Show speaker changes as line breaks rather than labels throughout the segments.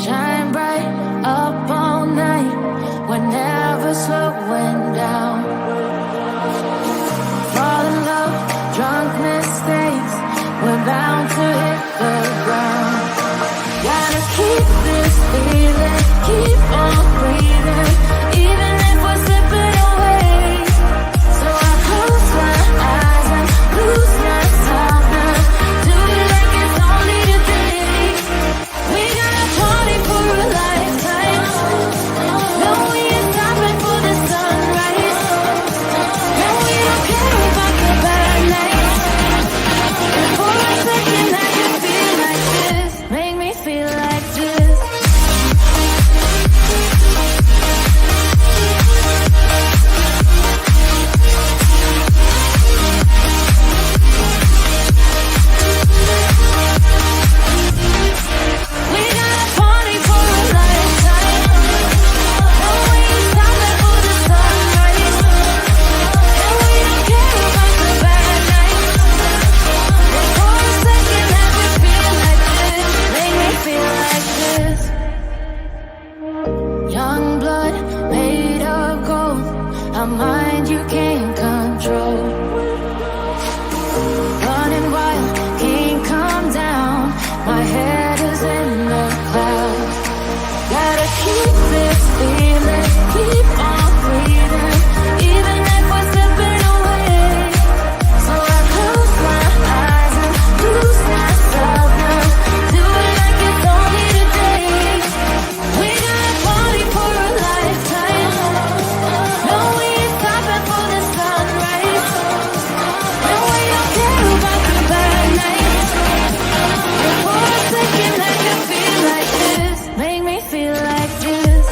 Shine bright up all night. We're never slowing down. Fall in love, drunk mistakes. We're bound to hit the ground. Gotta keep this feeling, keep on breathing, even if we're slipping away. So I close my eyes and lose myself now. Do it like it's only today. We gotta party for a lifetime. No, we ain't stopping for the sunrise. No, we don't care about the bad nights. And for a second I can feel like this. Make me feel like this. We gotta party for a lifetime. No, we ain't stopping for the sunrise. And we don't care about the bad nights. And for a second I can feel like this. Make me feel like this. Young blood made of gold. A mind you can't control. Running wild, can't calm down. My head is in the clouds. Gotta keep this feeling, keep on breathing, even if we're slipping away. So I close my eyes and lose myself now. Do it like it's only today. We gotta party for a lifetime. No, we ain't stopping for the sunrise. No, we don't care about the bad nights. And for a second I can feel like this. Make me feel like this.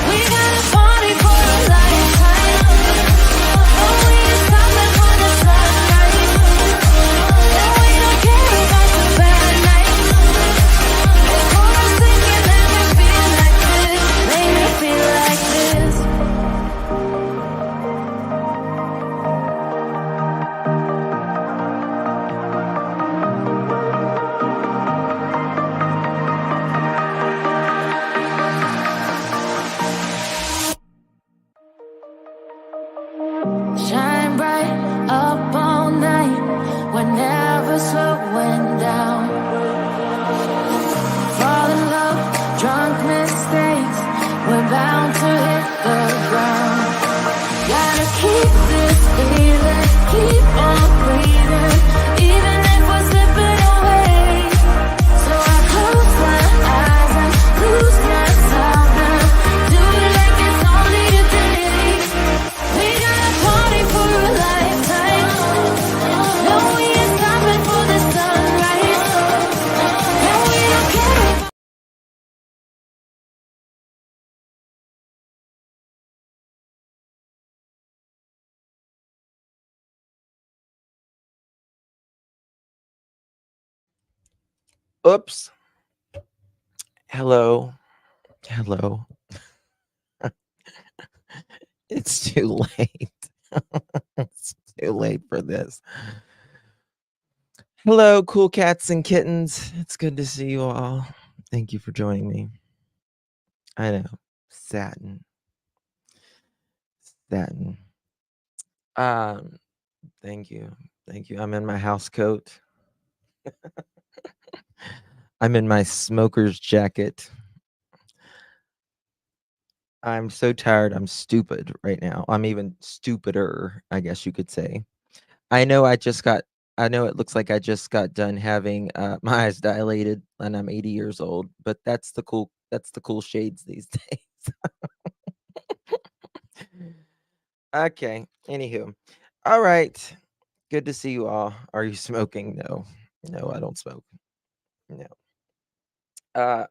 We gotta party for a lifetime. No, we ain't stopping for the sunrise. No, we don't care about the bad nights. And for a second I can feel like this. Make me feel like this. Shine bright up all night. We're never slowing down. Fall in love, drunk mistakes. We're bound to hit the ground. Gotta keep this feeling, keep on breathing, even if we're slipping away. So I close my eyes and lose myself now. Do it like it's only today. We gotta party for a lifetime. No, we ain't stopping for the sunrise. No, we don't care.
Oops. Hello. Hello. It's too late. It's too late for this. Hello, cool cats and kittens. It's good to see you all. Thank you for joining me. I know. Satin. Thank you. Thank you. I'm in my house coat. I'm in my smoker's jacket. I'm so tired. I'm stupid right now. I'm even stupider, I guess you could say. I know it looks like I just got done having my eyes dilated and I'm 80 years old, but that's the cool shades these days. Okay. Anywho. All right. Good to see you all. Are you smoking? No. No, I don't smoke. No. I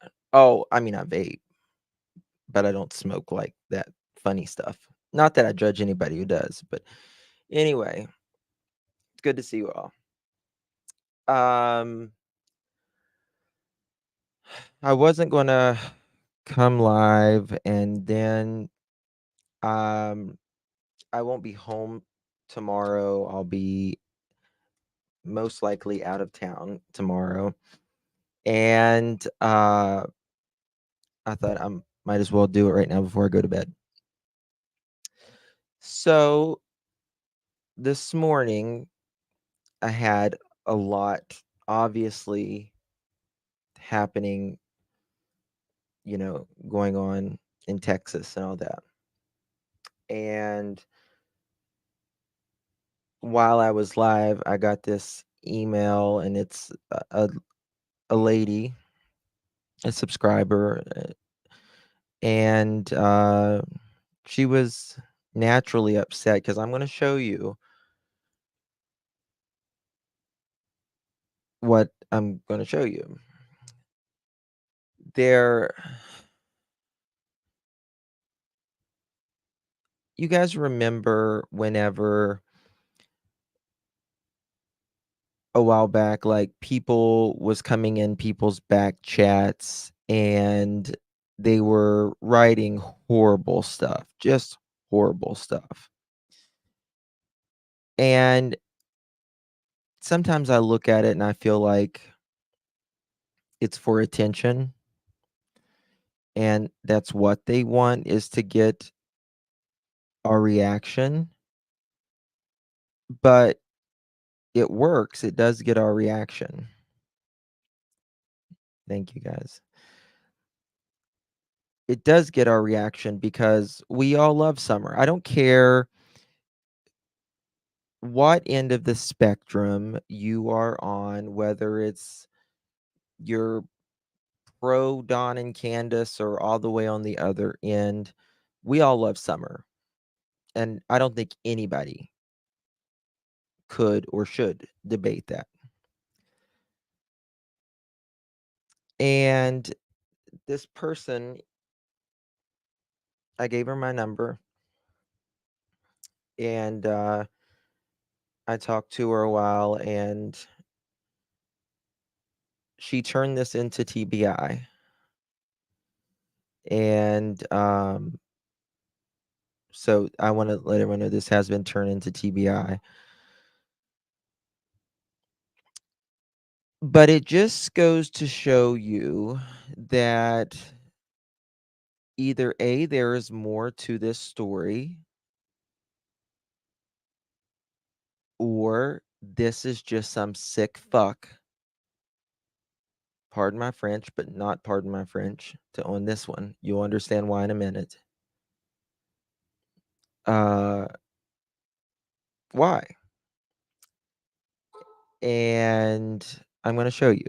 mean I vape, but I don't smoke like that funny stuff. Not that I judge anybody who does, but anyway, it's good to see you all. I wasn't gonna come live, and then um I won't be home tomorrow. I'll be most likely out of town tomorrow. And I thought I might as well do it right now before I go to bed. So this morning I had a lot obviously happening, going on in Texas and all that. And while I was live, I got this email, and it's a lady, a subscriber, and she was naturally upset because I'm going to show you what I'm going to show you. There, you guys remember whenever a while back, like, people was coming in people's back chats and they were writing horrible stuff, just horrible stuff. And sometimes I look at it and I feel like it's for attention, and that's what they want, is to get our reaction. But it works. It does get our reaction. Thank you, guys. It does get our reaction because we all love summer. I don't care what end of the spectrum you are on, whether it's you're pro Don and Candace or all the way on the other end. We all love summer. And I don't think anybody could or should debate that. And this person, I gave her my number, and I talked to her a while, and she turned this into TBI. And so I want to let everyone know this has been turned into TBI. But it just goes to show you that either A, there is more to this story, or this is just some sick fuck, pardon my French, but not pardon my French, to own this one. You'll understand why in a minute. Uh, why? And I'm going to show you.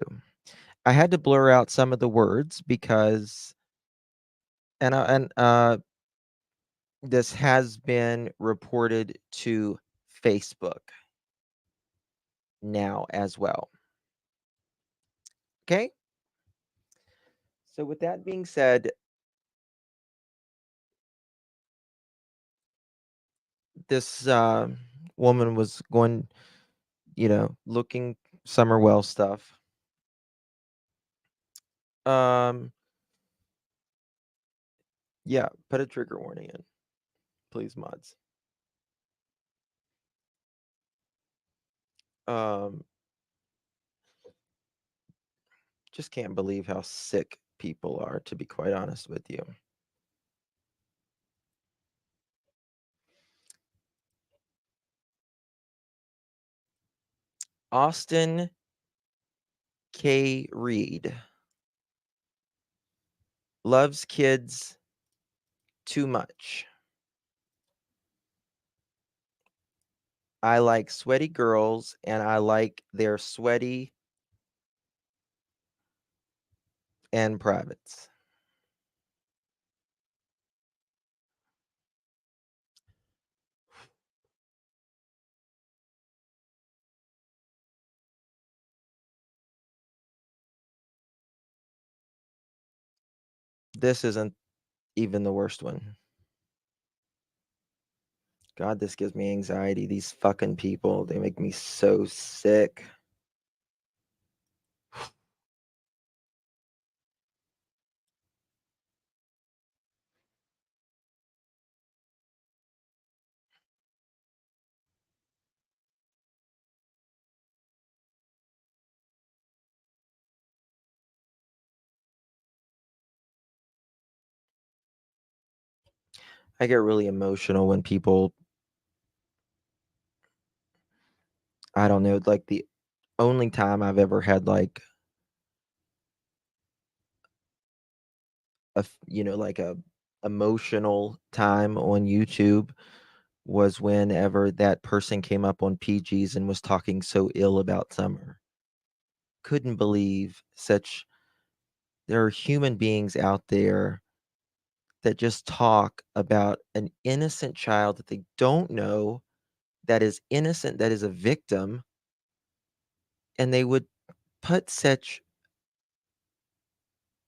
I had to blur out some of the words because, and this has been reported to Facebook now as well. Okay? So with that being said, this woman was going, looking summer well stuff. Um, yeah, put a trigger warning in, please, mods. Um, just can't believe how sick people are, to be quite honest with you. Austin K. Reed loves kids too much. I like sweaty girls, and I like their sweaty and privates. This isn't even the worst one. God, this gives me anxiety. These fucking people, they make me so sick. I get really emotional when people, I don't know, like the only time I've ever had like like a emotional time on YouTube was whenever that person came up on PG's and was talking so ill about Summer. Couldn't believe such there are human beings out there that just talk about an innocent child that they don't know, that is innocent, that is a victim, and they would put such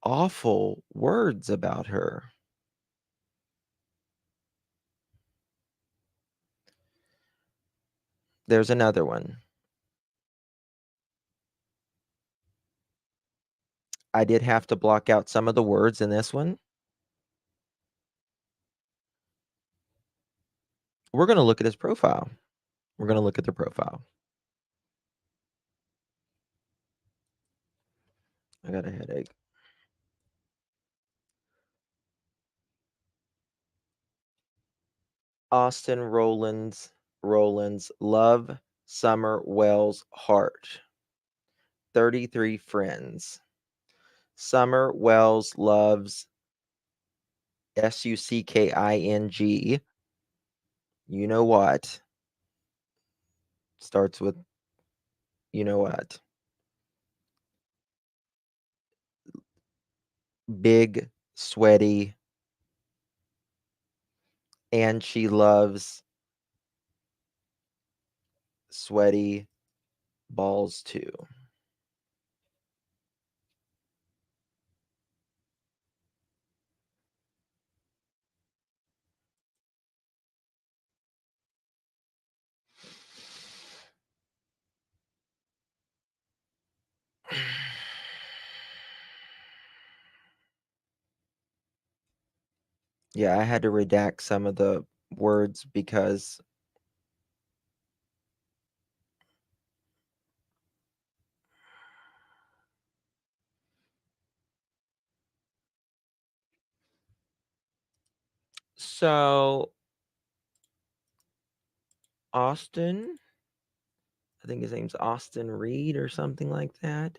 awful words about her. There's another one. I did have to block out some of the words in this one. We're going to look at his profile. We're going to look at the profile. I got a headache. Austin Rollins, Love, Summer, Wells, Heart. 33 friends. Summer Wells loves Sucking. You know what? Starts with you know what? Big, sweaty, and she loves sweaty balls too. Yeah, I had to redact some of the words because so Austin, I think his name's Austin Reed or something like that.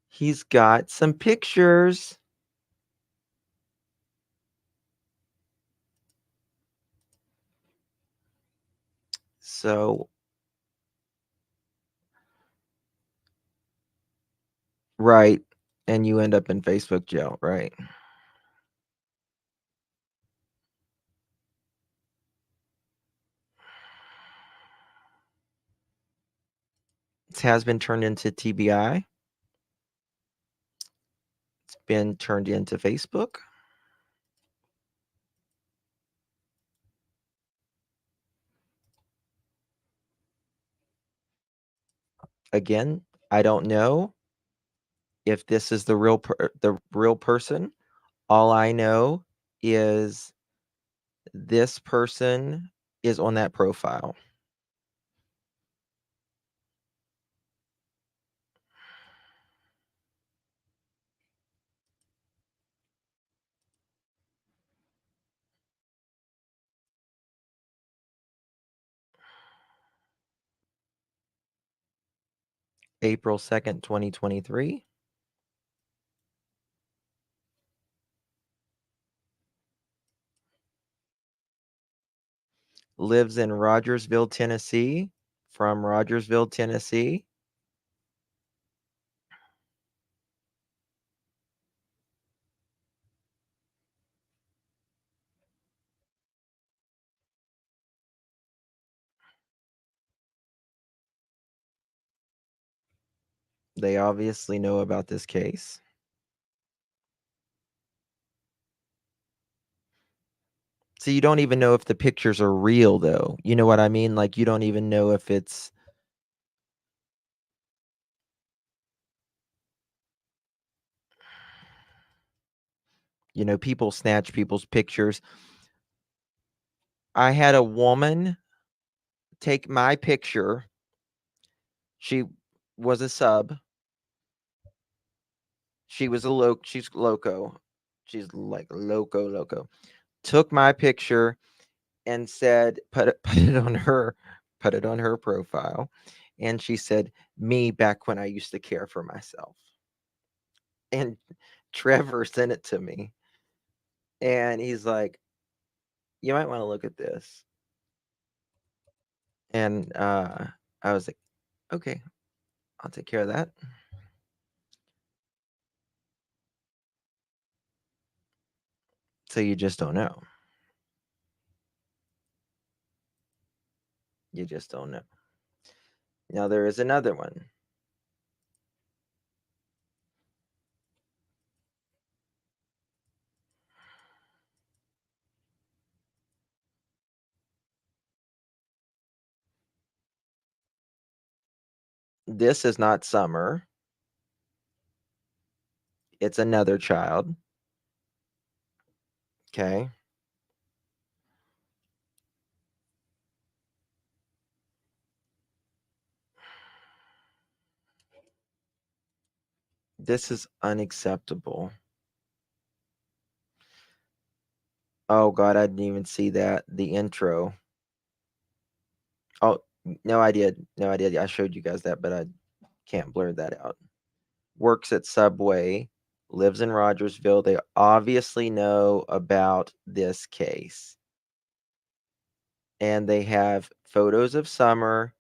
He's got some pictures. So right, and you end up in Facebook jail, right? It has been turned into TBI. It's been turned into Facebook. Again, I don't know if this is the real person. All I know is this person is on that profile. April 2nd, 2023. Lives in Rogersville, Tennessee. From Rogersville, Tennessee. They obviously know about this case. So you don't even know if the pictures are real, though. You know what I mean? Like, you don't even know if it's, people snatch people's pictures. I had a woman take my picture. She was a sub. She's loco. She's like loco. took my picture and said, put it on her profile, and she said, "Me back when I used to care for myself." And Trevor sent it to me, and he's like, "You might want to look at this." And I was like, "Okay, I'll take care of that." So you just don't know. You just don't know. Now there is another one. This is not Summer. It's another child. Okay. This is unacceptable. Oh God, I didn't even see that. The intro. Oh, no idea. No idea. I showed you guys that, but I can't blur that out. Works at Subway, lives in Rogersville. They obviously know about this case. And they have photos of Summer.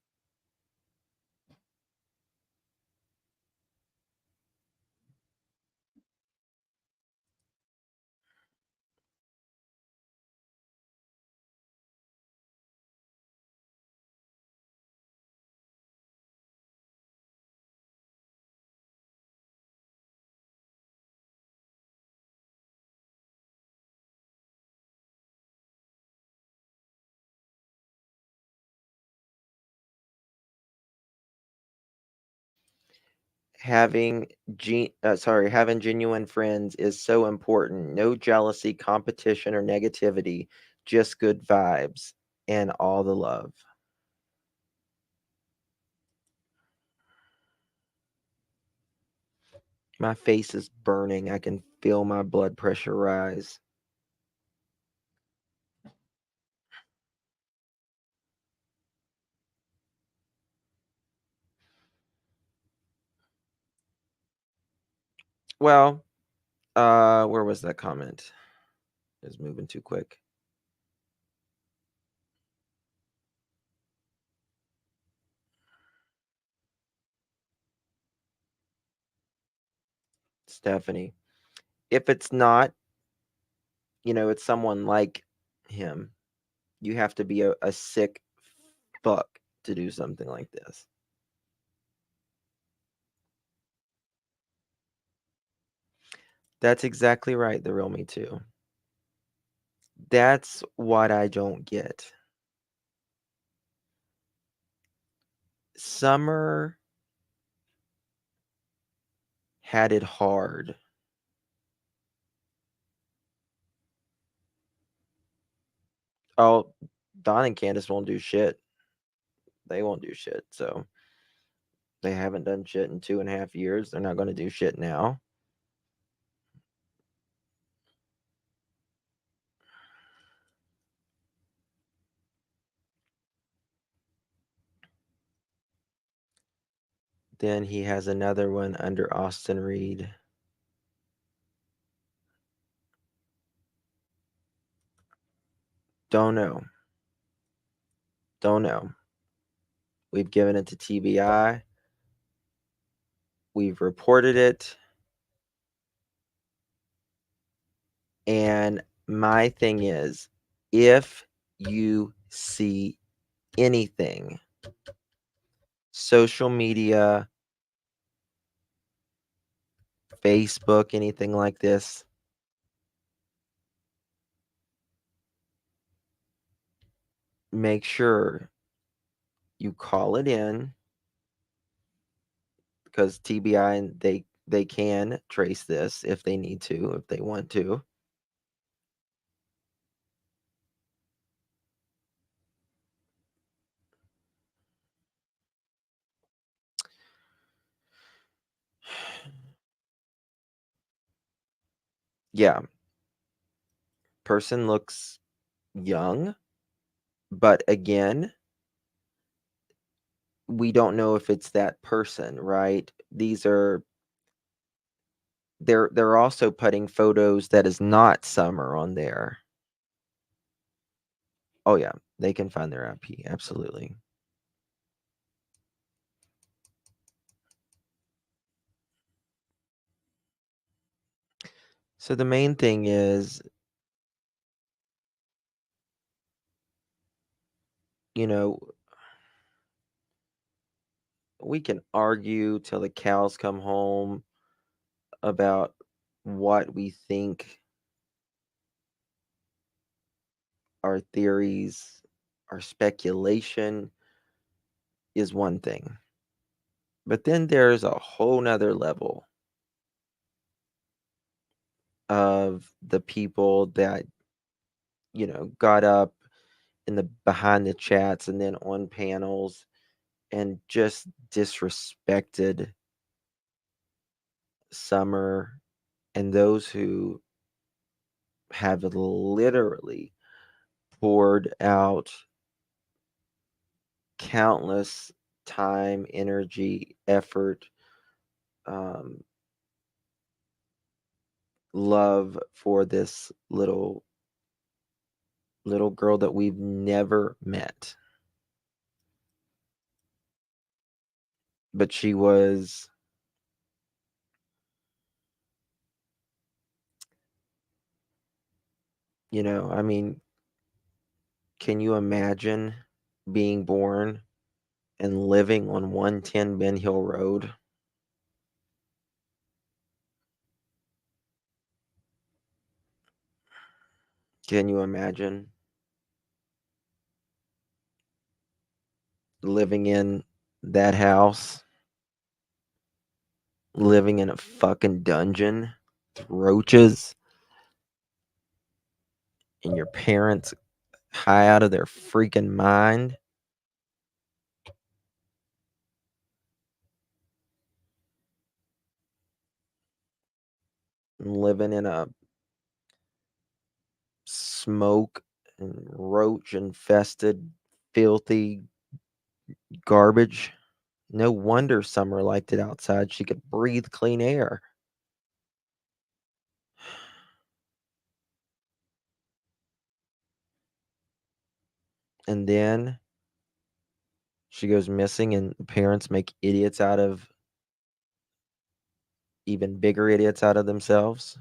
Having having genuine friends is so important. No jealousy, competition, or negativity, just good vibes and all the love. My face is burning. I can feel my blood pressure rise. Well, where was that comment? It's moving too quick. Stephanie. If it's not, it's someone like him, you have to be a sick fuck to do something like this. That's exactly right, the real me too. That's what I don't get. Summer had it hard. Oh, Don and Candace won't do shit. They won't do shit. So they haven't done shit in 2.5 years. They're not going to do shit now. Then he has another one under Austin Reed. Don't know. Don't know. We've given it to TBI. We've reported it. And my thing is, if you see anything, social media, Facebook, anything like this, make sure you call it in, because TBI and they can trace this if they need to, if they want to. Yeah, person looks young, but again, we don't know if it's that person, right? They're also putting photos that is not summer on there. Oh yeah, they can find their IP, absolutely. So the main thing is, you know, we can argue till the cows come home about what we think our theories, our speculation is one thing. But then there's a whole nother level of the people that, got up in the behind the chats and then on panels and just disrespected Summer and those who have literally poured out countless time, energy, effort, um, love for this little girl that we've never met. But she was, I mean, can you imagine being born and living on 110 Ben Hill Road? Can you imagine living in that house, living in a fucking dungeon with roaches, and your parents high out of their freaking mind, and living in a smoke and roach infested, filthy garbage? No wonder Summer liked it outside. She could breathe clean air. And then she goes missing, and parents make idiots out of even bigger idiots out of themselves.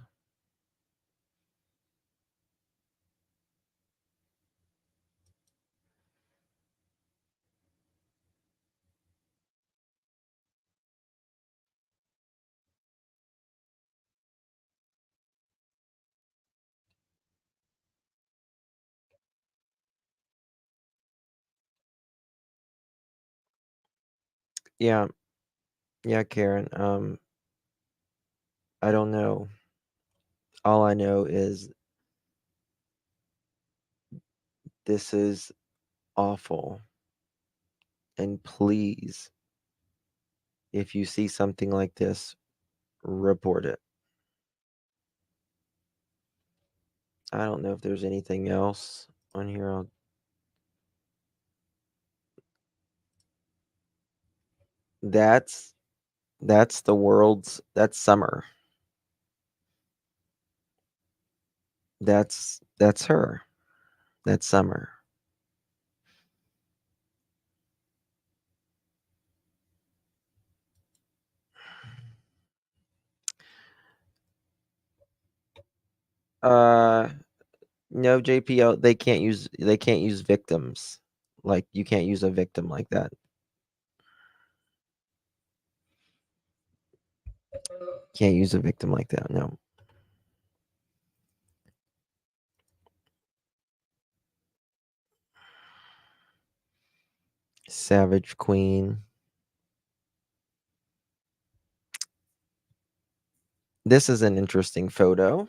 Yeah, yeah, Karen. I don't know. All I know is this is awful. And please, if you see something like this, report it. I don't know if there's anything else on here. That's that's Summer. That's her. That's Summer. Uh no, JPO, they can't use victims. Like, you can't use a victim like that. Can't use a victim like that. No. Savage Queen. This is an interesting photo.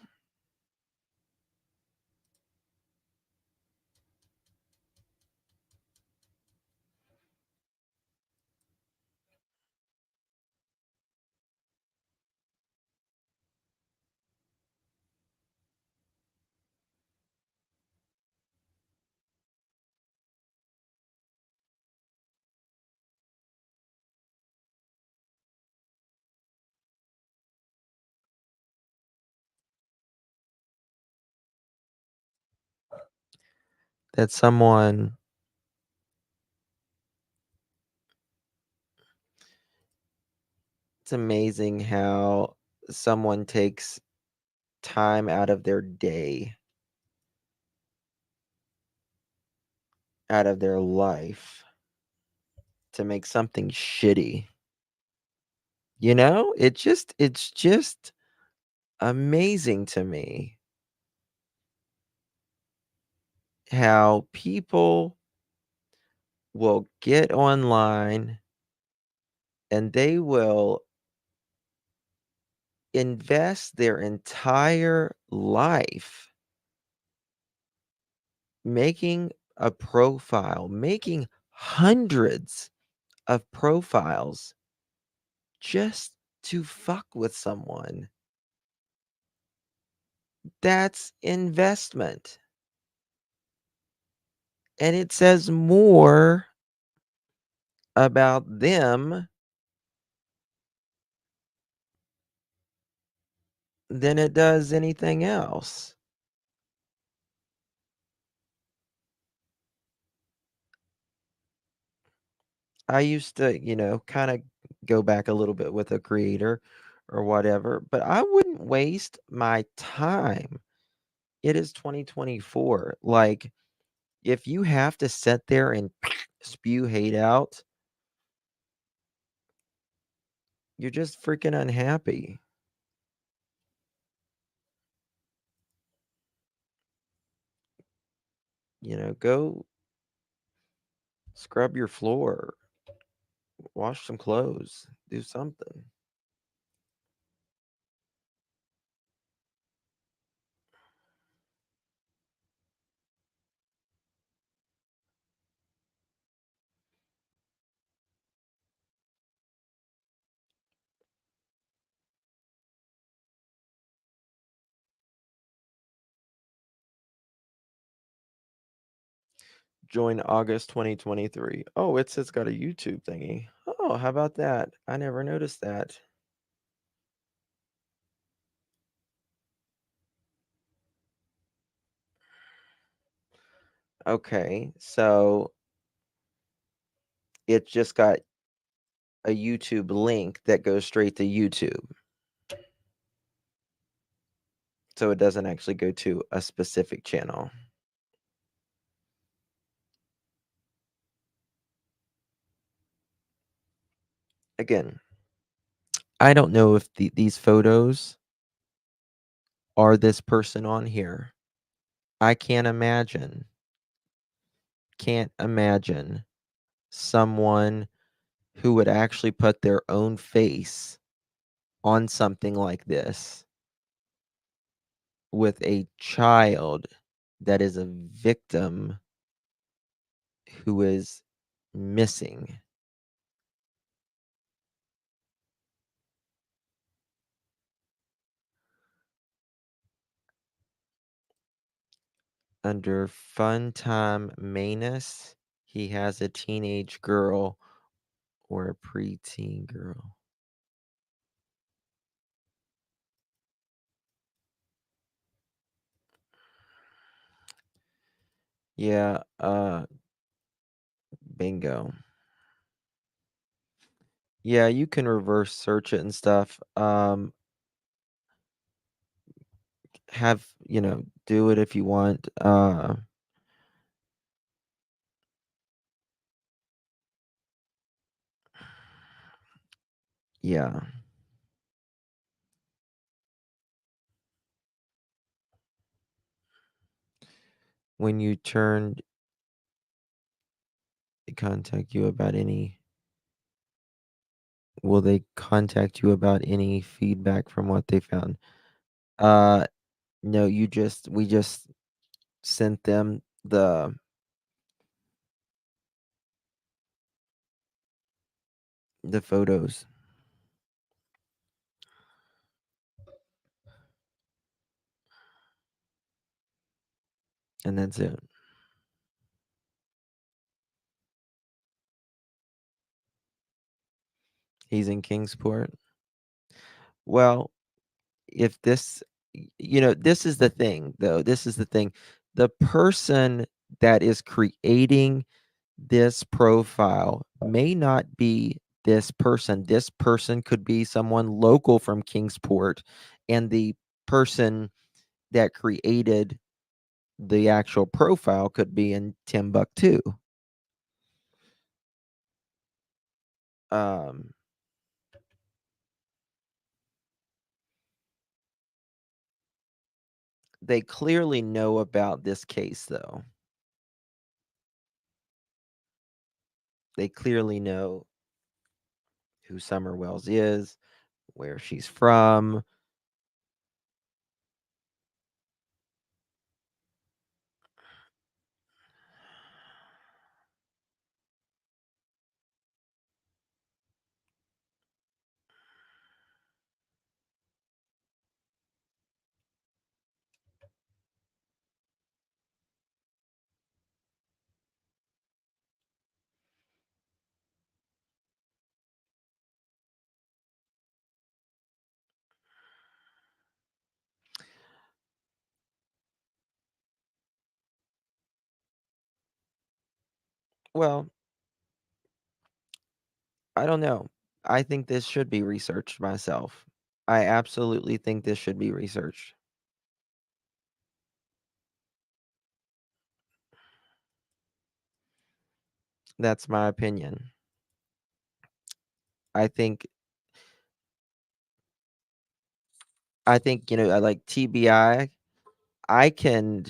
that someone it's amazing how someone takes time out of their day, out of their life to make something shitty. You know? It's just amazing to me how people will get online and they will invest their entire life making a profile, making hundreds of profiles just to fuck with someone. That's investment. And it says more about them than it does anything else. I used to, kind of go back a little bit with a creator or whatever, but I wouldn't waste my time. It is 2024. Like, if you have to sit there and spew hate out, you're just freaking unhappy. Go scrub your floor, wash some clothes, do something. Join August 2023. Oh, it's got a YouTube thingy. Oh, how about that? I never noticed that. Okay, so it just got a YouTube link that goes straight to YouTube. So it doesn't actually go to a specific channel. Again, I don't know if these photos are this person on here. I can't imagine someone who would actually put their own face on something like this with a child that is a victim who is missing. Under Fun Time Manus, he has a teenage girl or a preteen girl. Yeah, bingo. Yeah, you can reverse search it and stuff. Do it if you want. Yeah. When you turned to contact you about any will they contact you about any feedback from what they found? Uh no, we just sent them the photos and that's it. He's in Kingsport. Well, if this this is the thing though. This is the thing. The person that is creating this profile may not be this person. This person could be someone local from Kingsport, and the person that created the actual profile could be in Timbuktu. Um, they clearly know about this case, though. They clearly know who Summer Wells is, where she's from. Well, I don't know. I think this should be researched myself. I absolutely think this should be researched. That's my opinion. I think I like TBI. I can,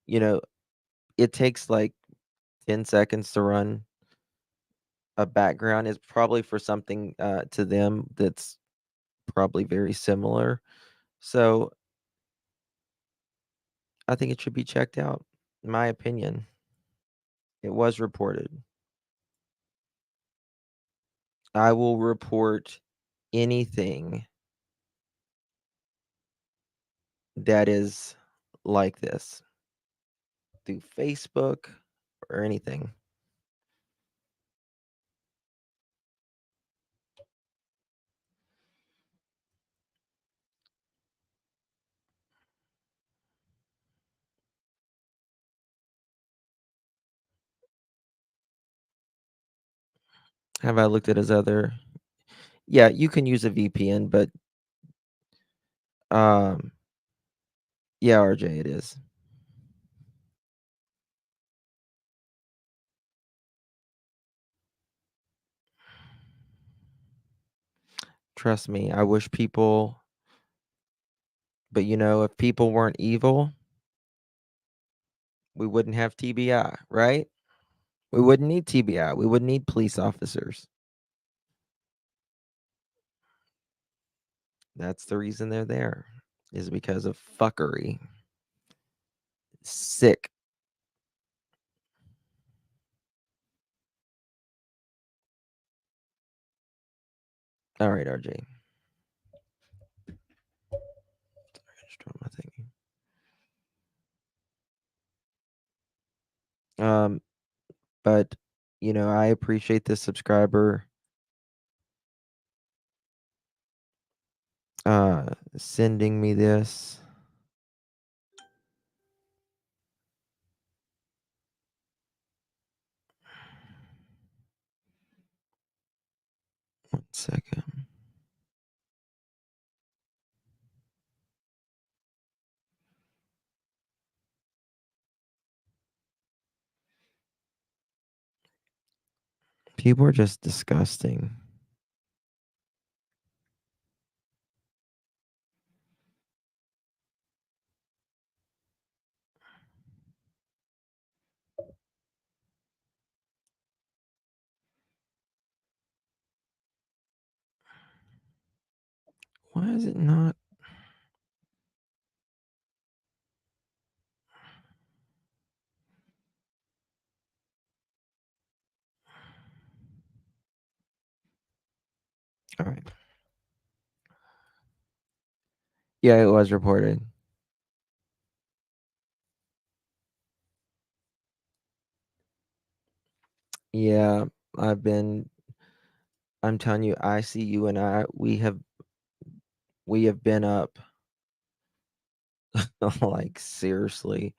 you know, it takes like 10 seconds to run a background. It's probably for something to them that's probably very similar. So I think it should be checked out, in my opinion. It was reported. I will report anything that is like this through Facebook or anything. Have I looked at his other? Yeah, you can use a VPN, but um, yeah, RJ, it is. Trust me, I wish people, but if people weren't evil, we wouldn't have TBI, right? We wouldn't need TBI. We wouldn't need police officers. That's the reason they're there, is because of fuckery. Sick. All right, RJ. Just drop my thing. Um, but I appreciate this subscriber sending me this. One second. People are just disgusting. Why is it not? All right. Yeah, it was reported. Yeah, I've been. I'm telling you, ICU and we have been up Like, seriously,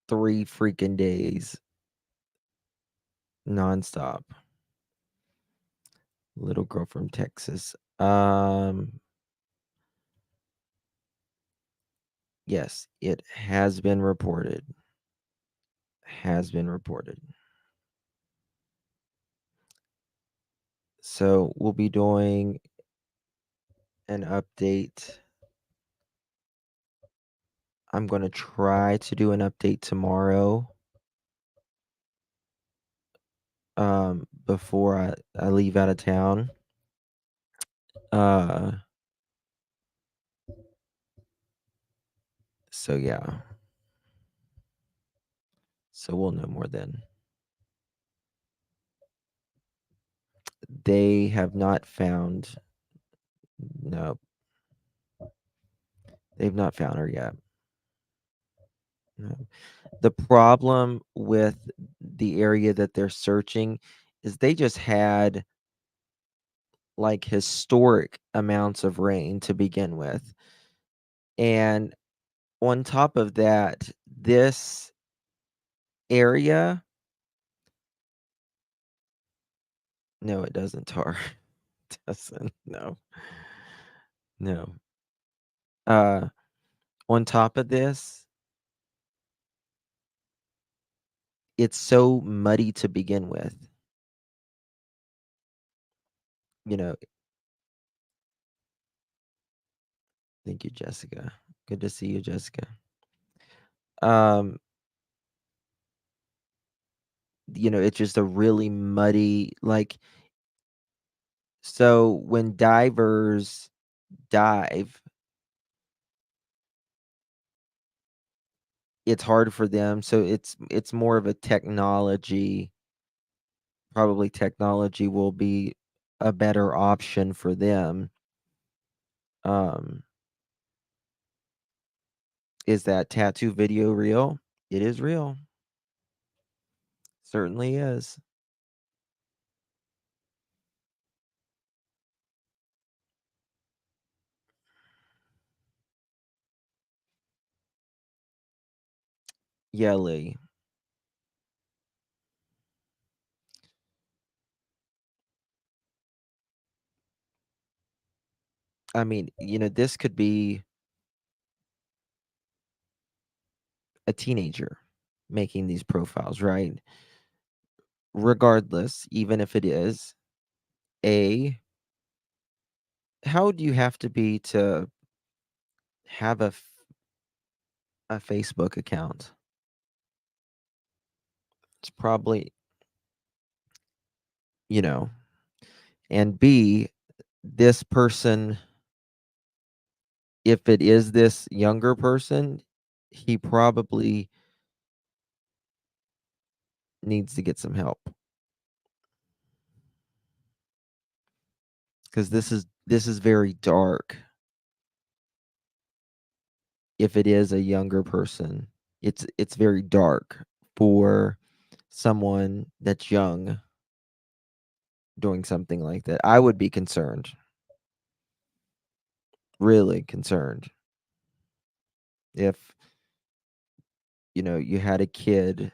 3 freaking days nonstop. Little girl from Texas. Yes, it has been reported. Has been reported. So, we'll be doing an update. I'm gonna try to do an update tomorrow, before I leave out of town. Uh, so yeah. So we'll know more then. They have not found no, they've not found her yet. No. The problem with the area that they're searching is they just had like historic amounts of rain to begin with. And on top of that, this area, no, it doesn't tar. It doesn't. No. No. Uh on top of this, it's so muddy to begin with. You know, thank you, Jessica. Good to see you, Jessica. Um, it's just a really muddy, like, so when divers dive, it's hard for them. So it's more of a technology, probably technology will be a better option for them. Um, is that tattoo video real? It is real. Certainly is. Yeah, Lee. I mean, this could be a teenager making these profiles, right? Regardless, even if it is, A, how do you have to be to have a Facebook account? It's probably, you know, and B, this person, if it is this younger person, he probably needs to get some help because this is very dark. If it is a younger person, it's very dark for someone that's young doing something like that. I would be concerned, really concerned, if you had a kid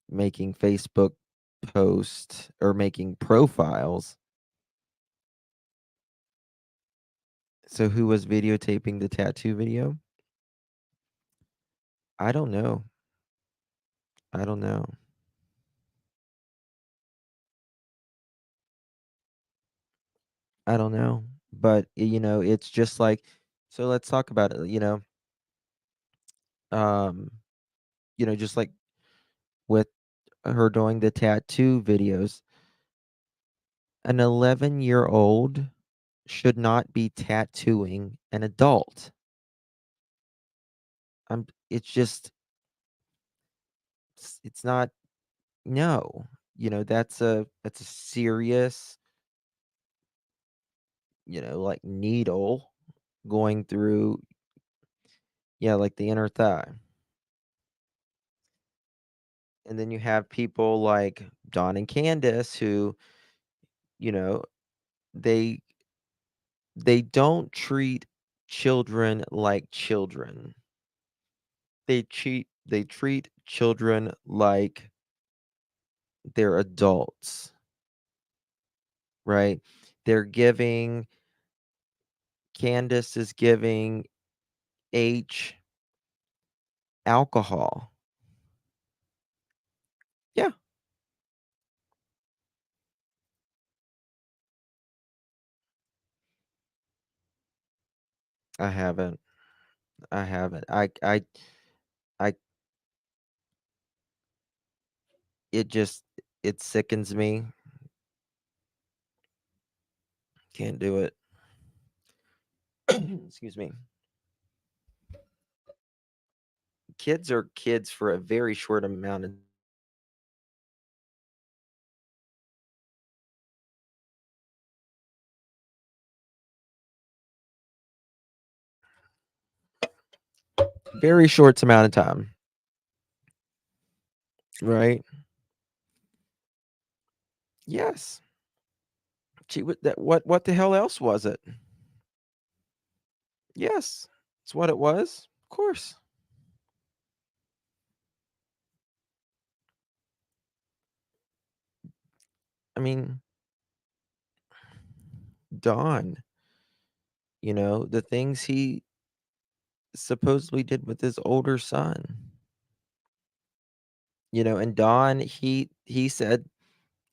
making Facebook posts or making profiles. So who was videotaping the tattoo video? I don't know. I don't know. I don't know. But it's just like, so let's talk about it, um, just like with her doing the tattoo videos, an 11-year-old should not be tattooing an adult. It's just it's not. No, that's a serious, like needle going through, yeah, like the inner thigh. And then you have people like Don and Candace who, you know, they they don't treat children like children. They treat children like they're adults, right? They're giving Candace is giving H alcohol. Yeah, I haven't. I haven't. I it just it sickens me. Can't do it. Excuse me. Kids are kids for a very short amount of very short amount of time, right? Yes. She would that what the hell else was it? Yes. It's what it was. Of course. I mean, Don, the things he supposedly did with his older son. And Don, he said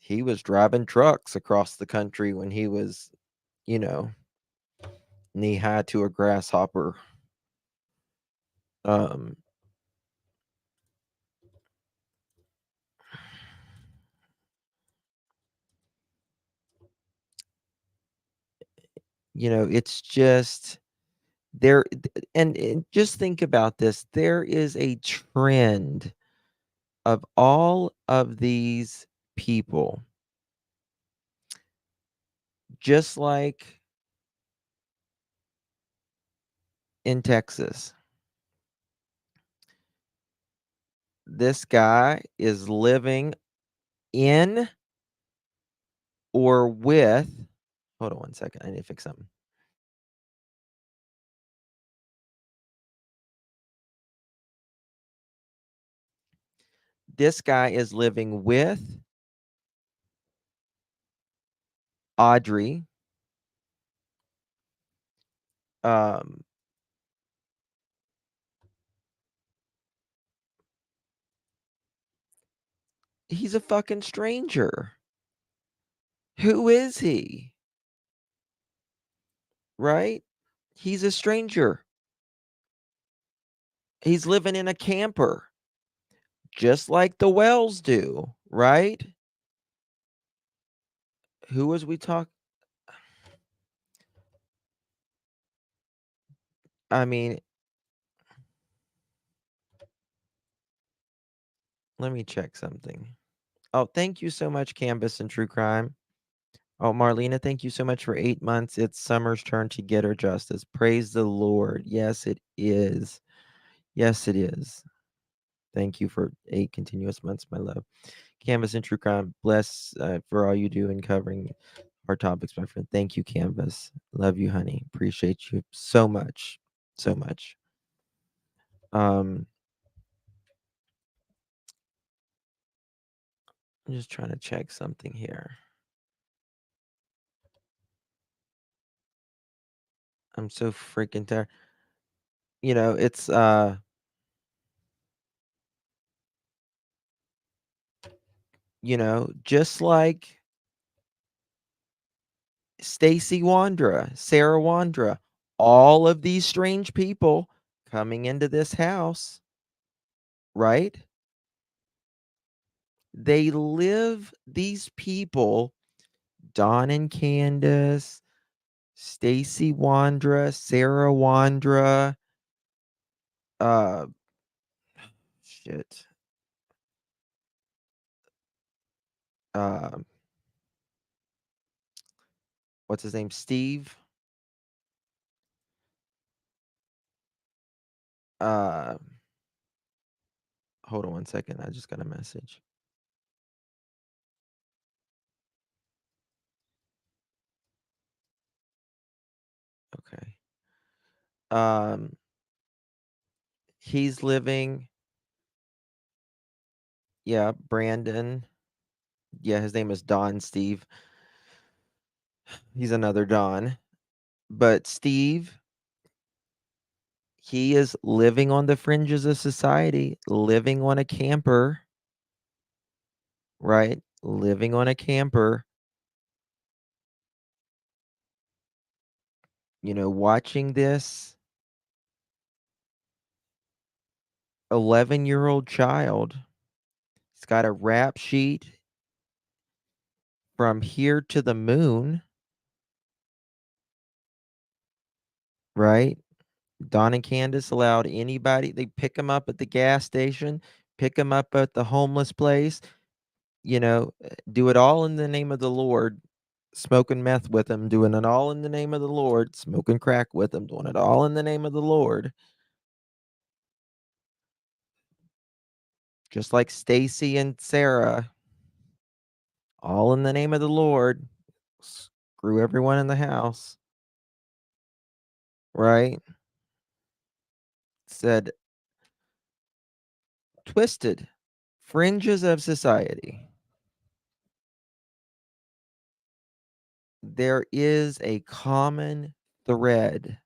he was driving trucks across the country when he was, you know, knee high to a grasshopper. Um, it's just there and just think about this. There is a trend of all of these people, just like in Texas. This guy is living in or with hold on one second. I need to fix something. This guy is living with Audrey. Um, he's a fucking stranger. Who is he? Right? He's a stranger. He's living in a camper, just like the Wells do, right? Who was we talk? I mean, let me check something. Oh, thank you so much, Canvas and True Crime. Oh, Marlena, thank you so much for 8 months. It's Summer's turn to get her justice. Praise the Lord. Yes, it is. Yes, it is. Thank you for 8 continuous months, my love. Canvas and True Crime, bless for all you do in covering our topics, my friend. Thank you, Canvas. Love you, honey. Appreciate you so much. So much. Um, I'm just trying to check something here. I'm so freaking tired. It's just like Stacy Wandra, Sarah Wandra, all of these strange people coming into this house, right? These people, Don and Candace, Stacy Wandra, Sarah Wandra, uh, shit, uh, what's his name? Steve, uh, hold on one second. I just got a message. Um, he's living yeah, Brandon. Yeah, his name is Don Steve. He's another Don. But Steve, he is living on the fringes of society, living on a camper, right? Living on a camper, watching this 11-year-old child. He's got a rap sheet from here to the moon, right? Don and Candace allowed anybody, they pick him up at the gas station, pick him up at the homeless place, do it all in the name of the Lord, smoking meth with him, doing it all in the name of the Lord, smoking crack with him, doing it all in the name of the Lord. Just like Stacy and Sarah, all in the name of the Lord. Screw everyone in the house, right? Said, twisted fringes of society. There is a common thread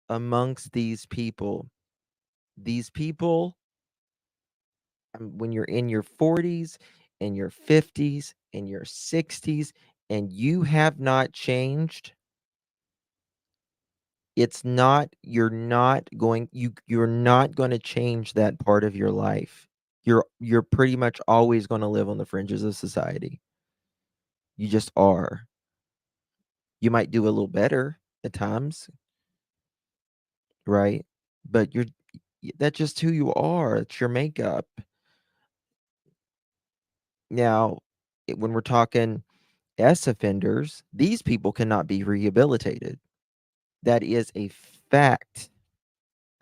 amongst these people. These people, when you're in your 40s and your 50s and your 60s and you have not changed, it's not you're not going to change that part of your life. You're pretty much always going to live on the fringes of society. You just are. You might do a little better at times, right? But that's just who you are. It's your makeup. Now, when we're talking S offenders, these people cannot be rehabilitated. That is a fact.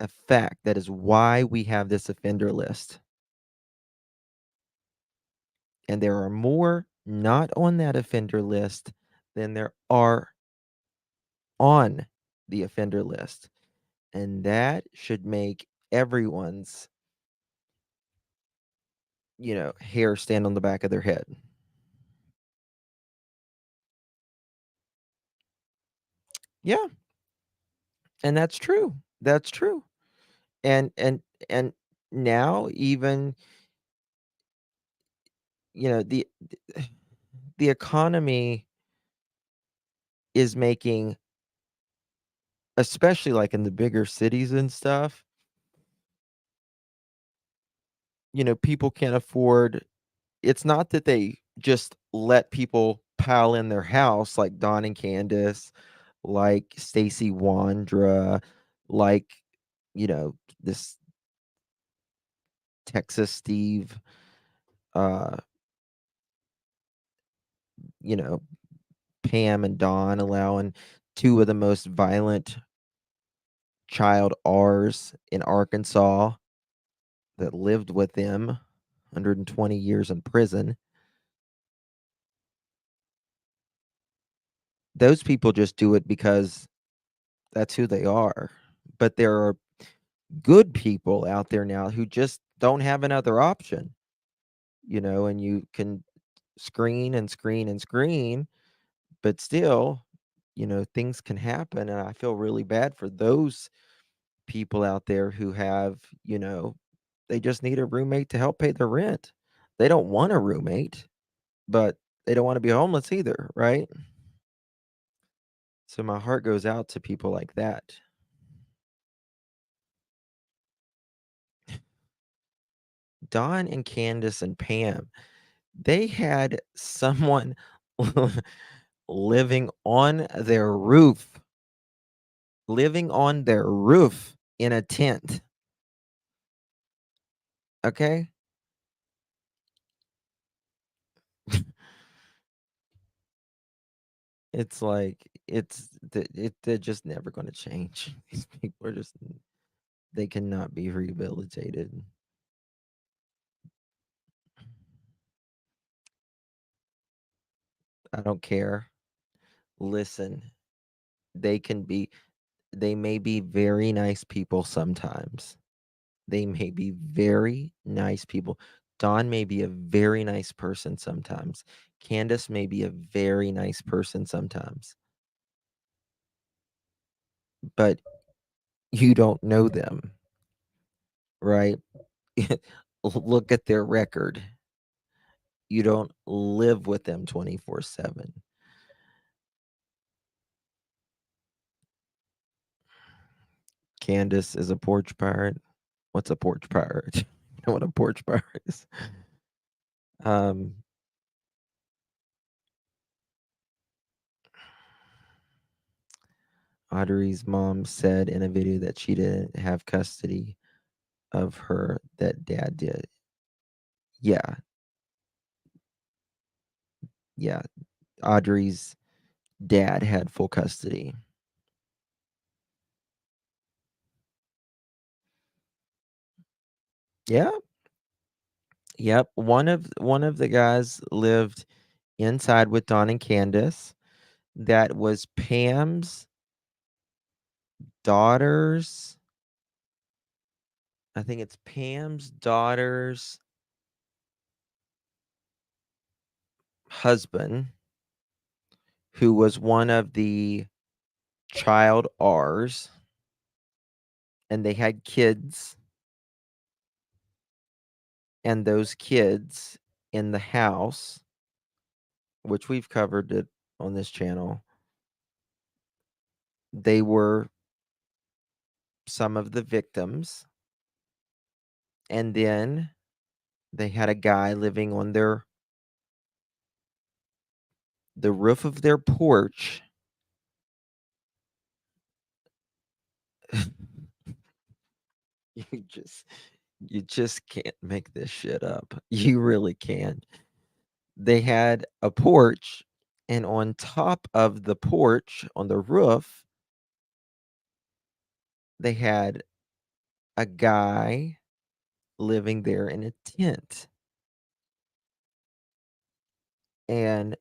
A fact. That is why we have this offender list. And there are more not on that offender list than there are on the offender list. And that should make everyone's, hair stand on the back of their head. Yeah, and that's true. That's true. And now even, the economy is making, especially like in the bigger cities and stuff, people can't afford, it's not that they just let people pile in their house like Don and Candace, like Stacy Wandra, like, this Texas Steve, uh, you know, Pam and Don allowing two of the most violent child R's in Arkansas that lived with them 120 years in prison. Those people just do it because that's who they are. But there are good people out there now who just don't have another option, and you can screen and screen and screen, but still, things can happen. And I feel really bad for those people out there who have, they just need a roommate to help pay their rent. They don't want a roommate, but they don't want to be homeless either, right? So my heart goes out to people like that. Don and Candace and Pam, they had someone living on their roof, living on their roof in a tent. Okay? It's like they're just never going to change. These people are just, they cannot be rehabilitated. I don't care. Listen, they can be. they may be very nice people sometimes. They may be very nice people. Dawn may be a very nice person sometimes. Candace may be a very nice person sometimes. But you don't know them, right? Look at their record. You don't live with them 24/7. Candace is a porch pirate. What's a porch pirate? You know what a porch pirate is? Um, Audrey's mom said in a video that she didn't have custody of her, that dad did. Yeah, yeah. Audrey's dad had full custody. Yeah. Yep. One of the guys lived inside with Don and Candace. That was Pam's daughter's, I think it's Pam's daughter's husband, who was one of the child R's, and they had kids, and those kids in the house, which we've covered it on this channel, they were some of the victims. And then they had a guy living on the roof of their porch. you just you just can't make this shit up. You really can't. They had a porch, and on top of the porch, on the roof, they had a guy living there in a tent. And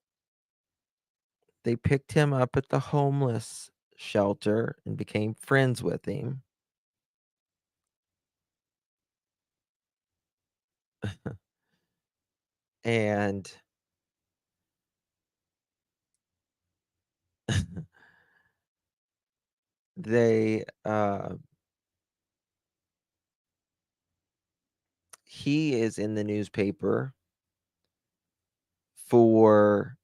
they picked him up at the homeless shelter and became friends with him. And they he is in the newspaper for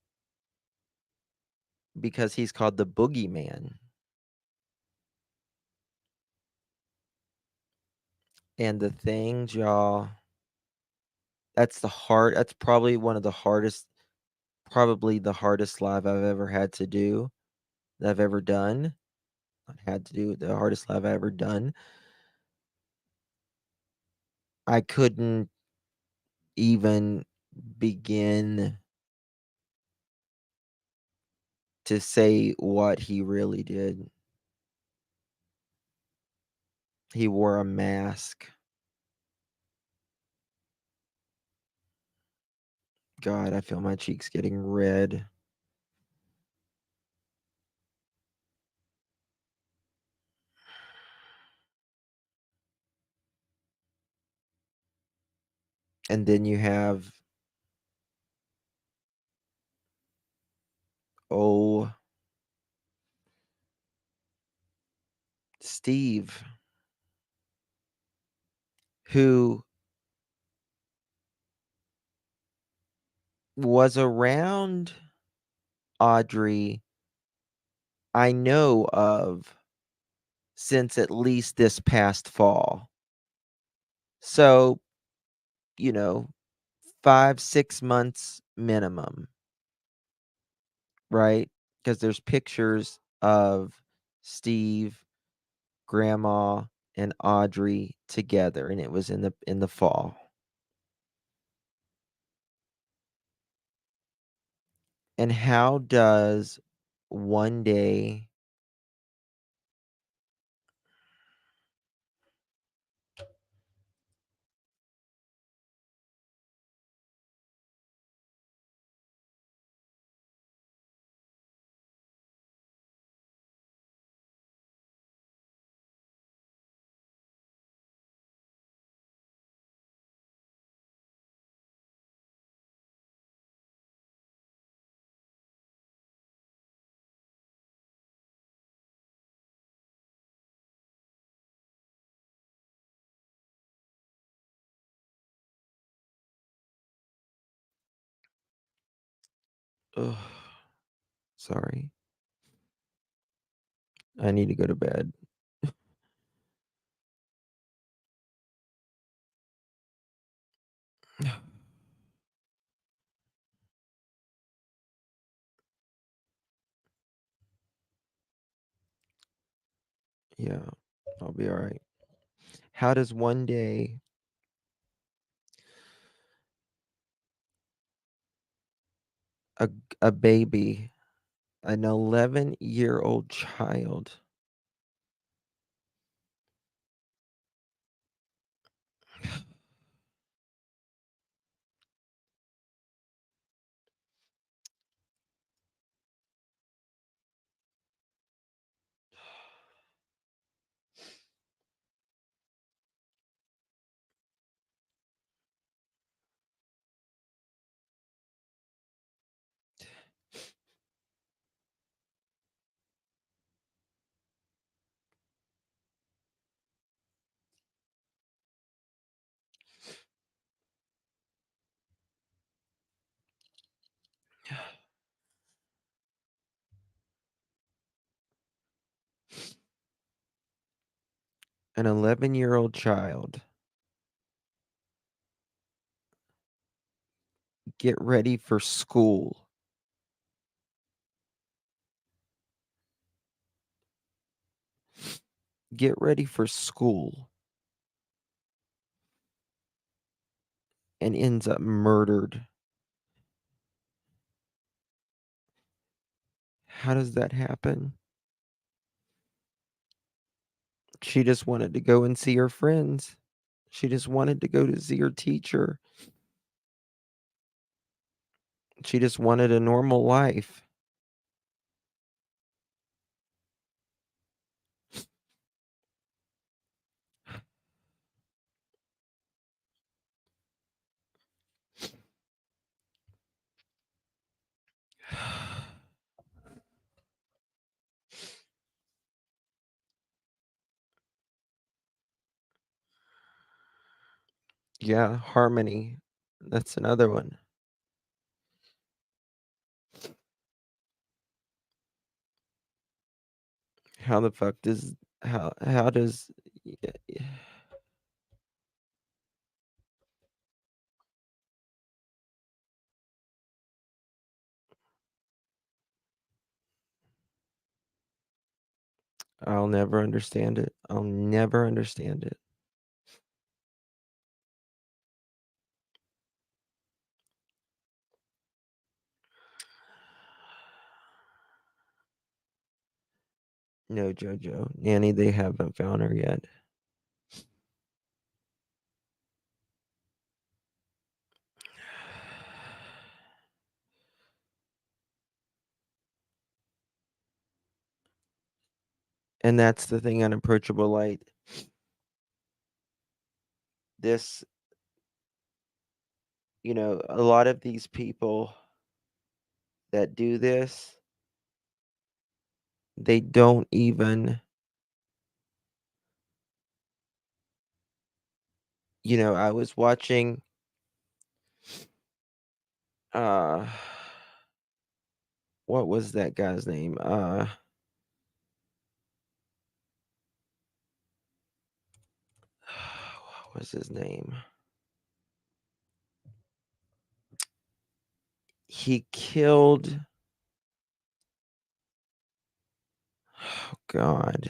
because he's called the boogeyman. And the things, y'all, that's probably one of the hardest, probably the hardest live I've ever had to do, that I've ever done. Not had to do, the hardest live I've ever done. I couldn't even begin to say what he really did. He wore a mask. God, I feel my cheeks getting red. And then you have, oh, Steve, who was around Audrey, I know of, since at least this past fall. So, you know, 5, 6 months minimum, right? Because there's pictures of Steve, Grandma, and Audrey together, and it was in the fall. And how does one day Ugh, sorry. I need to go to bed. Yeah, I'll be all right. How does one day a a baby, an 11-year-old child, an 11-year-old child, get ready for school, get ready for school, and ends up murdered. How does that happen? She just wanted to go and see her friends. She just wanted to go to see her teacher. She just wanted a normal life. Yeah, harmony. That's another one. How the fuck does how does I'll never understand it. I'll never understand it. No, Jojo. Nanny, they haven't found her yet. And that's the thing, unapproachable light. This, a lot of these people that do this, they don't even, I was watching uh what was that guy's name? What was his name? He killed, oh God.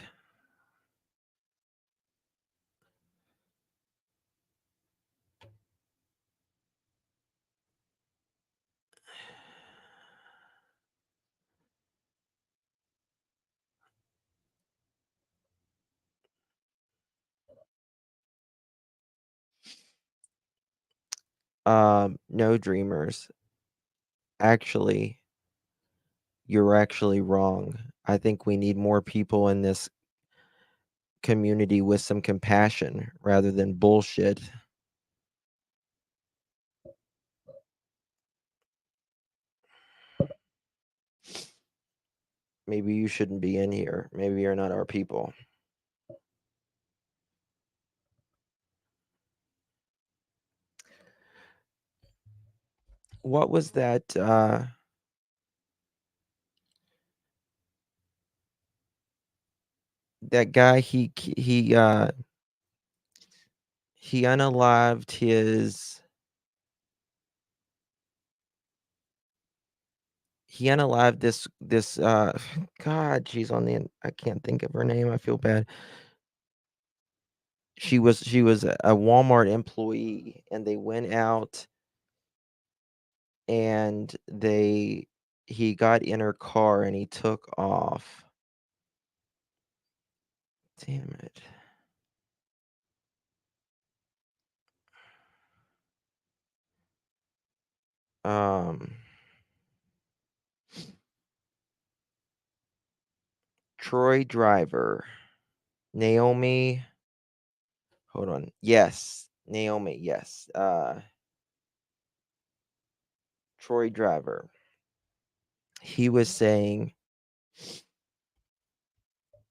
No, dreamers. Actually, you're actually wrong. I think we need more people in this community with some compassion rather than bullshit. Maybe you shouldn't be in here. Maybe you're not our people. What was that that guy, he unalived this God, she's on the I can't think of her name, I feel bad. She was a Walmart employee, and they went out and he got in her car and he took off. Damn it. Um, Troy Driver, Naomi. Hold on. Yes, Naomi. Yes. Troy Driver. He was saying,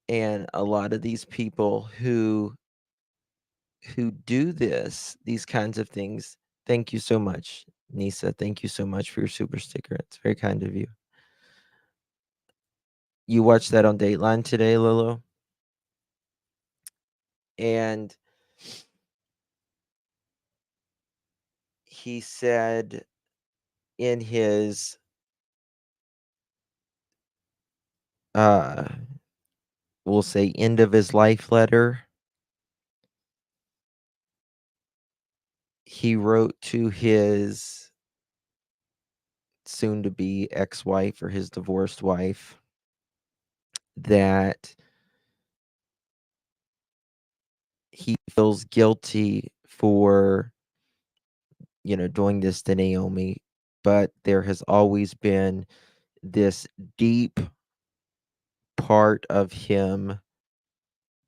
and a lot of these people who do these kinds of things. Thank you so much, Nisa. Thank you so much for your super sticker. It's very kind of you. You watched that on Dateline today, Lolo? And he said in his uh we'll say end of his life letter, he wrote to his soon to be ex-wife or his divorced wife that he feels guilty for doing this to Naomi, but there has always been this deep part of him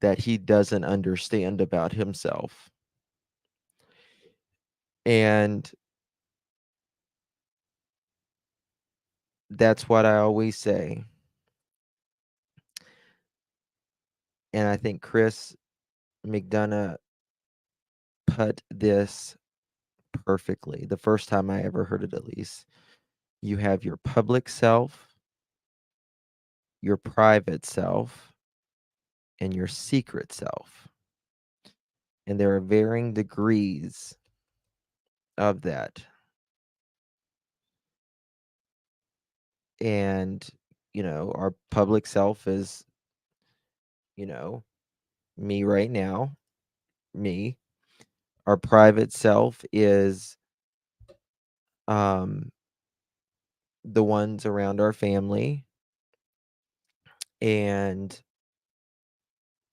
that he doesn't understand about himself. And that's what I always say. And I think Chris McDonough put this perfectly. The first time I ever heard it, at least. You have your public self, your private self, and your secret self. And there are varying degrees of that. And, our public self is, you know, me right now, me. Our private self is um the ones around our family and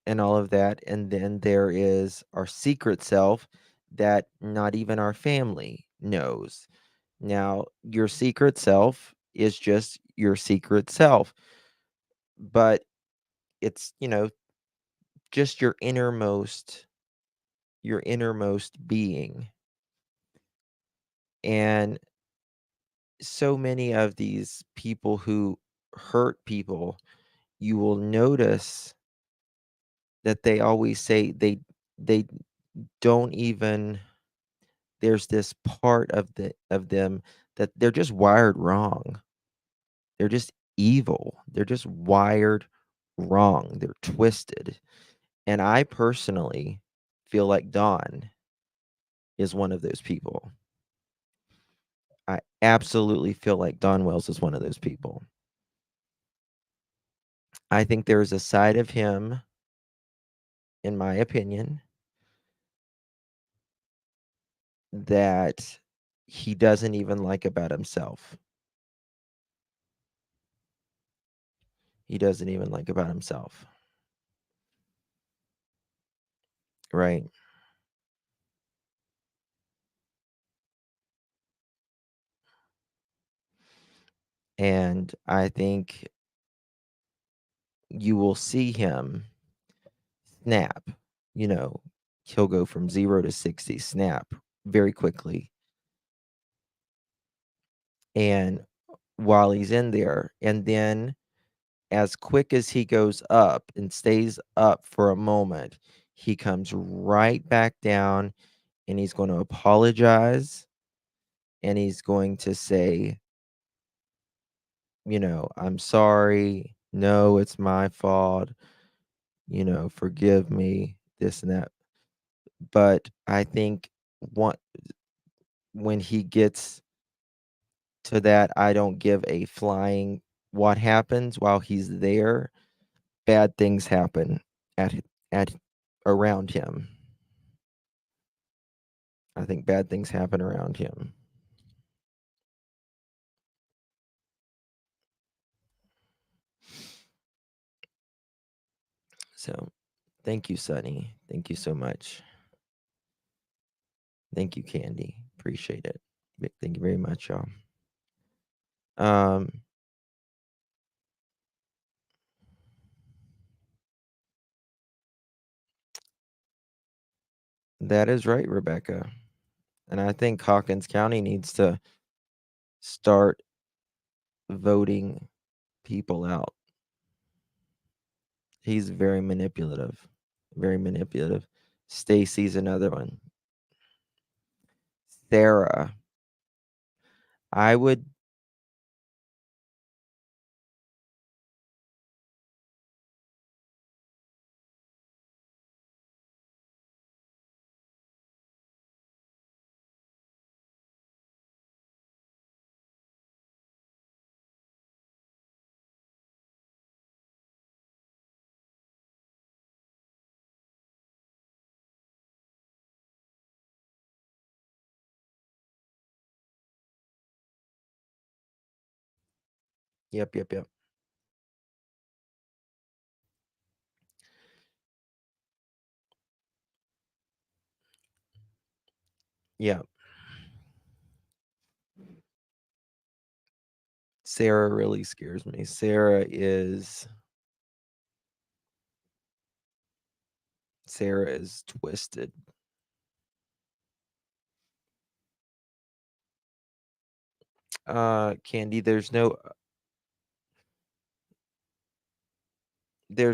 all of that, and then there is our secret self that not even our family knows. Now, your secret self is just your secret self, but it's, just your innermost being. And so many of these people who hurt people, you will notice that they always say they don't even there's this part of them that they're just wired wrong. They're just evil. They're just wired wrong. They're twisted. And I personally feel like Don is one of those people. I absolutely feel like Don Wells is one of those people. I think there's a side of him, in my opinion, that he doesn't even like about himself. He doesn't even like about himself. Right. And I think you will see him snap. You know, he'll go from 0 to 60 snap very quickly. And while he's in there, and then as quick as he goes up and stays up for a moment, he comes right back down and he's going to apologize and he's going to say, I'm sorry. No, it's my fault. forgive me, this and that. But I think what when he gets to that, I don't give a flying what happens while he's there. Bad things happen at at around him. I think bad things happen around him. So, thank you, Sunny. Thank you so much. Thank you, Candy. Appreciate it. Thank you very much, y'all. Um, that is right, Rebecca. And I think Hawkins County needs to start voting people out. He's very manipulative. Very manipulative. Stacy's another one. Sarah. I would Yep, yep, yep. Yeah. Sarah really scares me. Sarah is twisted. Candy, there's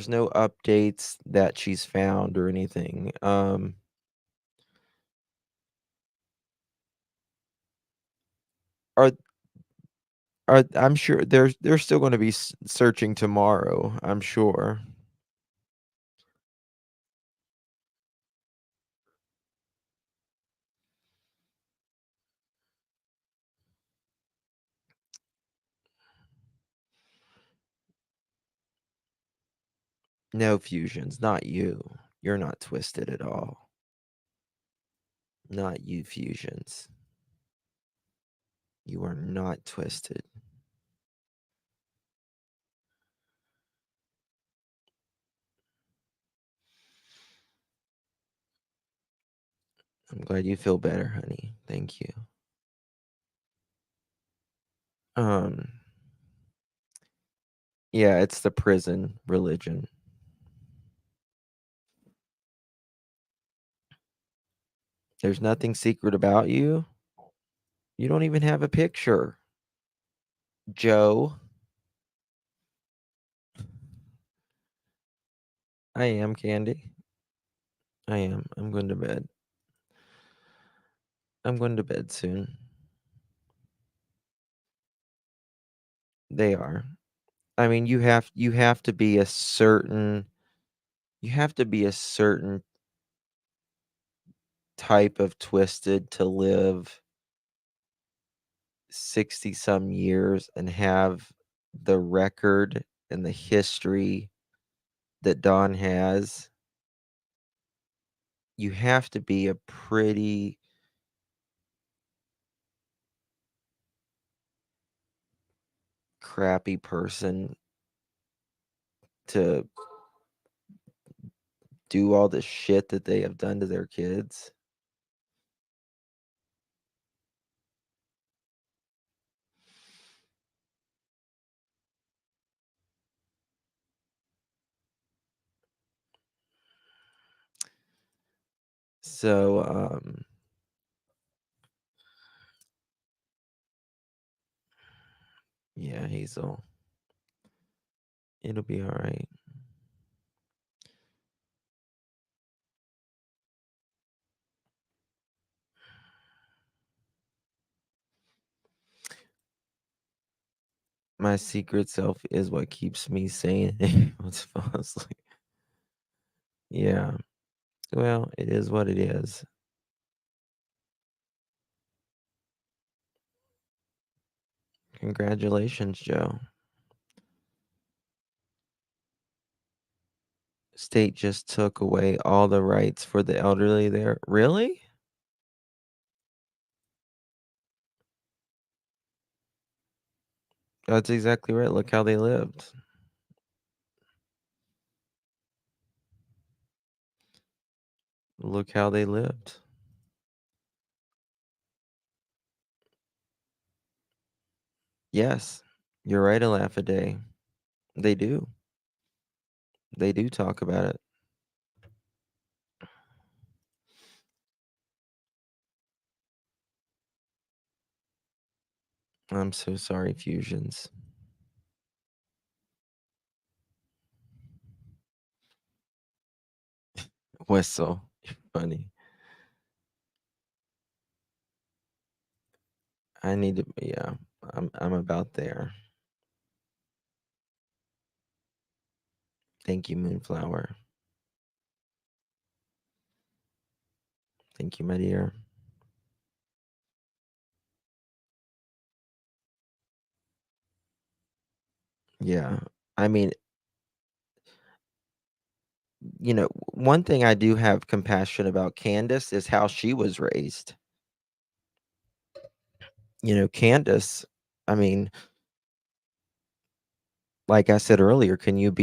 no updates that she's found or anything. Are I'm sure they're still going to be searching tomorrow, I'm sure. No fusions, not you. You're not twisted at all. Not you, fusions. You are not twisted. I'm glad you feel better, honey. Thank you. Um, yeah, it's the prison religion. There's nothing secret about you. You don't even have a picture. Joe. I am, Candy. I am. I'm going to bed. I'm going to bed soon. They are. I mean, you have to be a certain type of twisted to live 60 some years and have the record and the history that Don has. You have to be a pretty crappy person to do all the shit that they have done to their kids. So, yeah, Hazel, it'll be all right. My secret self is what keeps me sane. Let's fall asleep. Yeah. Well, it is what it is. Congratulations, Joe. State just took away all the rights for the elderly there. Really? That's exactly right. Look how they lived. Look how they lived. Yes, you're right, a laugh a day. They do. They do talk about it. I'm so sorry, Fusions. Whistle. Funny. I need to, yeah, I'm about there. Thank you, Moonflower. Thank you, my dear. Yeah. I mean, one thing I do have compassion about Candace is how she was raised. Candace, I mean, like I said earlier, can you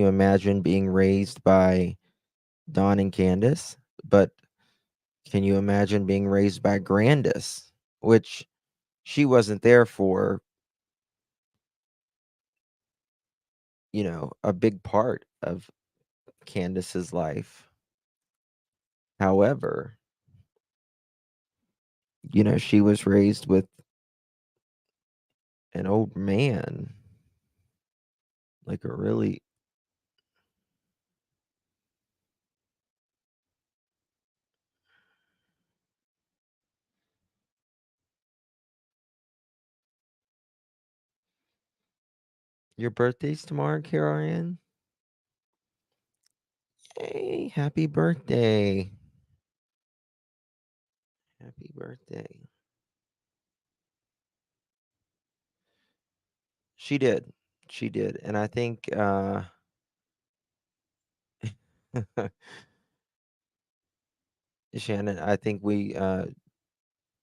imagine being raised by Don and Candace? But can you imagine being raised by Grandis, which she wasn't there for, a big part of Candace's life. However, she was raised with an old man, like a really. Your birthday's tomorrow, Carol. Hey, happy birthday. Happy birthday. She did. She did. And I think Shannon, I think we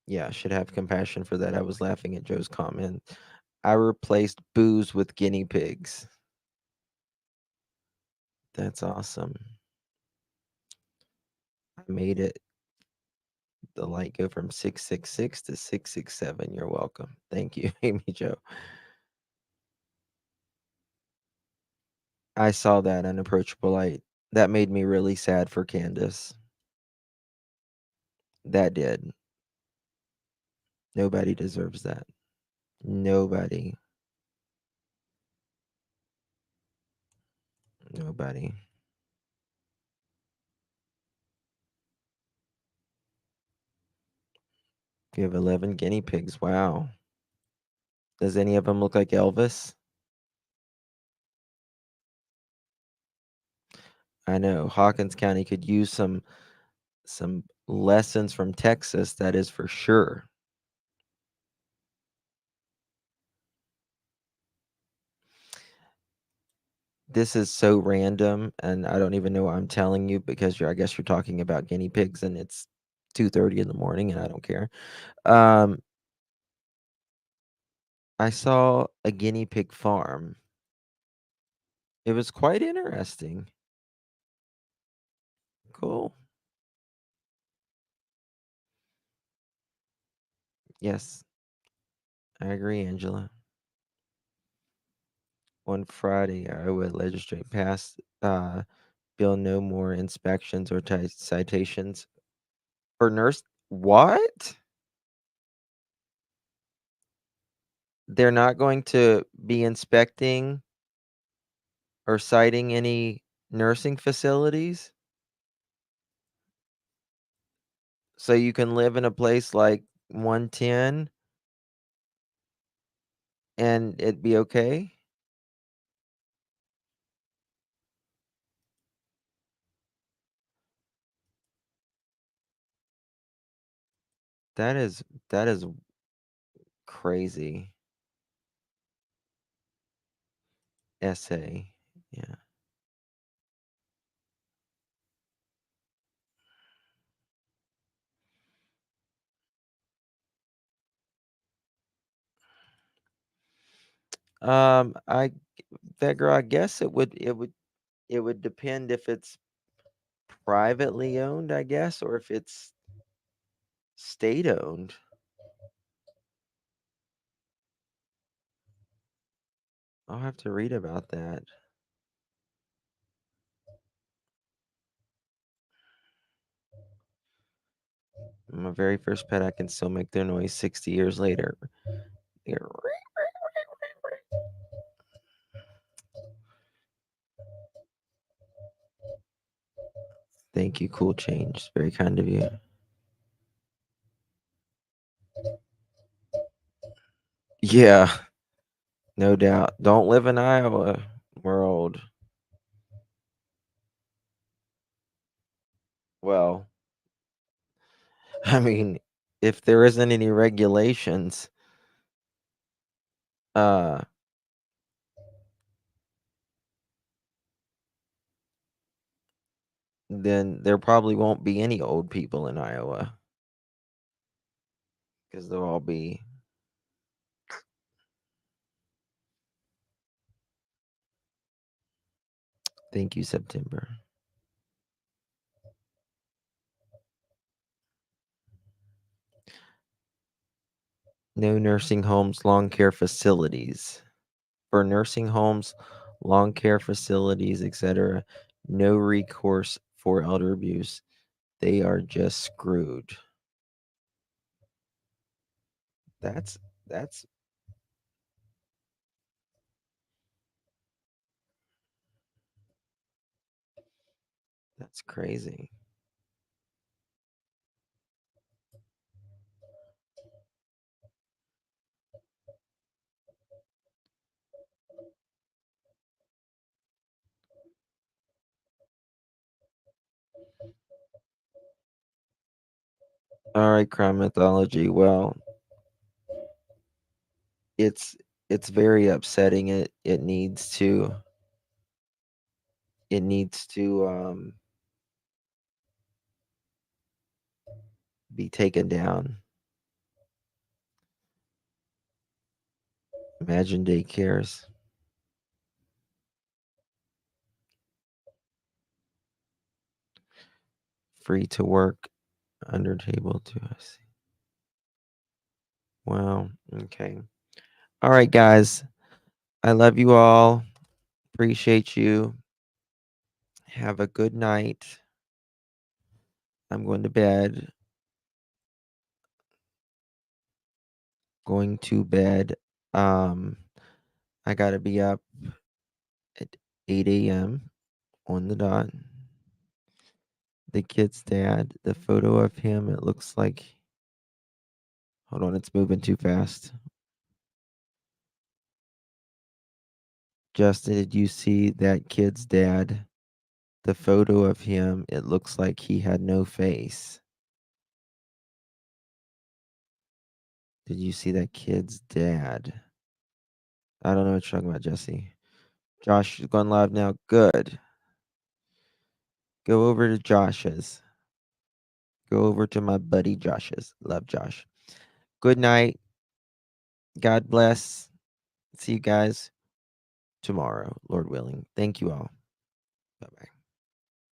yeah, should have compassion for that. I was laughing at Joe's comment. I replaced booze with guinea pigs. That's awesome. I made it the light go from 666 to 667. You're welcome. Thank you, Amy Joe. I saw that unapproachable light. That made me really sad for Candace. That did. Nobody deserves that. Nobody. Nobody. You have 11 guinea pigs. Wow. Does any of them look like Elvis? I know Hawkins County could use some lessons from Texas, that is for sure. This is so random, and I don't even know why I'm telling you because I guess you're talking about guinea pigs and it's 2:30 in the morning and I don't care. Um, I saw a guinea pig farm. It was quite interesting. Cool. Yes, I agree, Angela. On Friday, I would legislate pass bill no more inspections or citations for nurse. What? They're not going to be inspecting or citing any nursing facilities? So you can live in a place like 110 and it'd be okay? That is crazy. Essay. Yeah. I that girl, I guess it would depend if it's privately owned, I guess, or if it's state owned. I'll have to read about that. My very first pet, I can still make their noise 60 years later. They're- Thank you, Cool Change. Very kind of you. Yeah, no doubt. Don't live in Iowa. We're old. Well, I mean, if there isn't any regulations, uh, then there probably won't be any old people in Iowa because they'll all be. Thank you, September. No nursing homes, long care facilities. For nursing homes, long care facilities, etc., no recourse for elder abuse. They are just screwed. That's that's that's crazy. All right, crime mythology. Well, it's it's very upsetting. It needs to be taken down. Imagine daycares free to work under table to us. Wow. Okay. All right, guys. I love you all. Appreciate you. Have a good night. I'm going to bed. Going to bed. Um, I gotta be up at 8 a.m. on the dot. The kid's dad, the photo of him, it looks like. Hold on, it's moving too fast. Justin, did you see that kid's dad? The photo of him, it looks like he had no face. Did you see that kid's dad? I don't know what you're talking about, Jesse. Josh is going live now. Good. Go over to Josh's. Go over to my buddy Josh's. Love Josh. Good night. God bless. See you guys tomorrow, Lord willing. Thank you all. Bye bye.